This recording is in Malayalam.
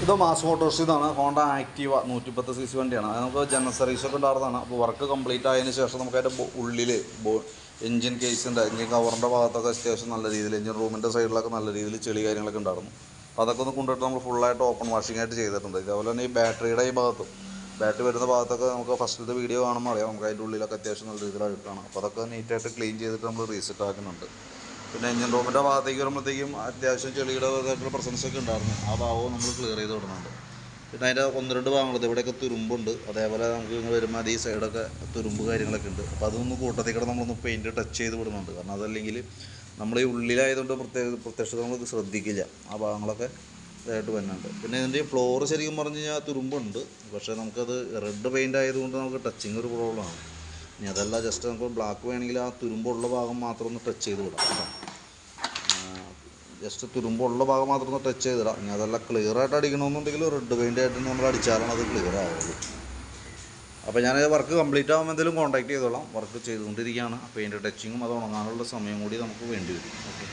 ഇത് മാസ് മോട്ടോഴ്സ് ഇതാണ് ഹോണ്ട ആക്റ്റീവ 110cc വണ്ടിയാണ്. അത് നമുക്ക് ജനറൽ സർവീസൊക്കെ ഉണ്ടായിരുന്നതാണ്. അപ്പോൾ വർക്ക് കംപ്ലീറ്റ് ആയതിനു ശേഷം നമുക്ക് അതിൻ്റെ ഉള്ളിൽ എഞ്ചിൻ കേസിൻ്റെ എഞ്ചിൻ കവറിൻ്റെ ഭാഗത്തൊക്കെ അത്യാവശ്യം നല്ല രീതിയിൽ എഞ്ചിൻ റൂമിൻ്റെ സൈഡിലൊക്കെ നല്ല രീതിയിൽ ചെളി കാര്യങ്ങളൊക്കെ ഉണ്ടായിരുന്നു. അപ്പോൾ അതൊക്കെ ഒന്ന് കൊണ്ടുപോയിട്ട് നമ്മൾ ഫുള്ളായിട്ട് ഓപ്പൺ വാഷിംഗ് ആയിട്ട് ചെയ്തിട്ടുണ്ട്. ഇതേപോലെ തന്നെ ഈ ബാറ്ററിയുടെ ഈ ഭാഗത്തും ബാറ്ററി വരുന്ന ഭാഗത്തൊക്കെ നമുക്ക് ഫസ്റ്റത്തെ വീഡിയോ കാണുമ്പോൾ അറിയാം നമുക്ക് അതിൻ്റെ ഉള്ളിലൊക്കെ അത്യാവശ്യം നല്ല രീതിയിൽ അഴുക്കാണ്. അപ്പോൾ അതൊക്കെ നീറ്റായിട്ട് ക്ലീൻ ചെയ്തിട്ട് നമ്മൾ റീസെറ്റ് ആക്കുന്നുണ്ട്. പിന്നെ എഞ്ചിൻ റൂമിൻ്റെ ഭാഗത്തേക്ക് വരുമ്പോഴത്തേക്കും അത്യാവശ്യം ചെളിയുടെ പ്രസൻസ് ഒക്കെ ഉണ്ടായിരുന്നു. ആ ഭാഗവും നമ്മൾ ക്ലിയർ ചെയ്ത് വിടുന്നുണ്ട്. പിന്നെ അതിൻ്റെ 1-2 ഭാഗങ്ങളുണ്ട്. ഇവിടെയൊക്കെ തുരുമ്പുണ്ട്. അതേപോലെ നമുക്ക് ഇങ്ങനെ വരുമ്പോൾ ഈ സൈഡൊക്കെ തുരുമ്പ് കാര്യങ്ങളൊക്കെ ഉണ്ട്. അപ്പോൾ അതൊന്ന് കൂട്ടത്തിൽ കൂടെ നമ്മളൊന്ന് പെയിൻറ്റ് ടച്ച് ചെയ്ത് വിടുന്നുണ്ട്. കാരണം അതല്ലെങ്കിൽ നമ്മൾ ഈ ഉള്ളിലായതുകൊണ്ട് പ്രത്യക്ഷത്തിൽ നമുക്ക് ശ്രദ്ധിക്കില്ല. ആ ഭാഗങ്ങളൊക്കെ ഇതായിട്ട് വരുന്നുണ്ട്. പിന്നെ ഇതിൻ്റെ ഫ്ലോർ ശരിക്കും പറഞ്ഞു കഴിഞ്ഞാൽ തുരുമ്പുണ്ട്. പക്ഷേ നമുക്കത് റെഡ് പെയിൻ്റ് ആയതുകൊണ്ട് നമുക്ക് ടച്ചിങ് ഒരു പ്രോബ്ലമാണ്. ഇനി അതല്ല ജസ്റ്റ് നമുക്ക് ബ്ലാക്ക് വേണമെങ്കിൽ ആ തുരുമ്പുള്ള ഭാഗം മാത്രം ഒന്ന് ടച്ച് ചെയ്ത് വിടാം കേട്ടോ. ജസ്റ്റ് തുരുമ്പുള്ള ഭാഗം മാത്രം ഒന്ന് ടച്ച് ചെയ്തിടാം. ഇനി അതെല്ലാം ക്ലിയറായിട്ട് അടിക്കണമെന്നുണ്ടെങ്കിൽ റെഡ് പെയിൻ്റ് ആയിട്ട് നമ്മൾ അടിച്ചാലാണ് അത് ക്ലിയർ ആവുള്ളൂ. അപ്പോൾ ഞാൻ വർക്ക് കംപ്ലീറ്റ് ആകുമ്പോൾ എന്തെങ്കിലും കോൺടാക്ട് ചെയ്തോളാം. വർക്ക് ചെയ്തുകൊണ്ടിരിക്കുകയാണ്. പെയിൻറ്റ് ടച്ചിങ്ങും അത് ഉണങ്ങാനുള്ള സമയം കൂടി നമുക്ക് വേണ്ടി വരും. ഓക്കെ.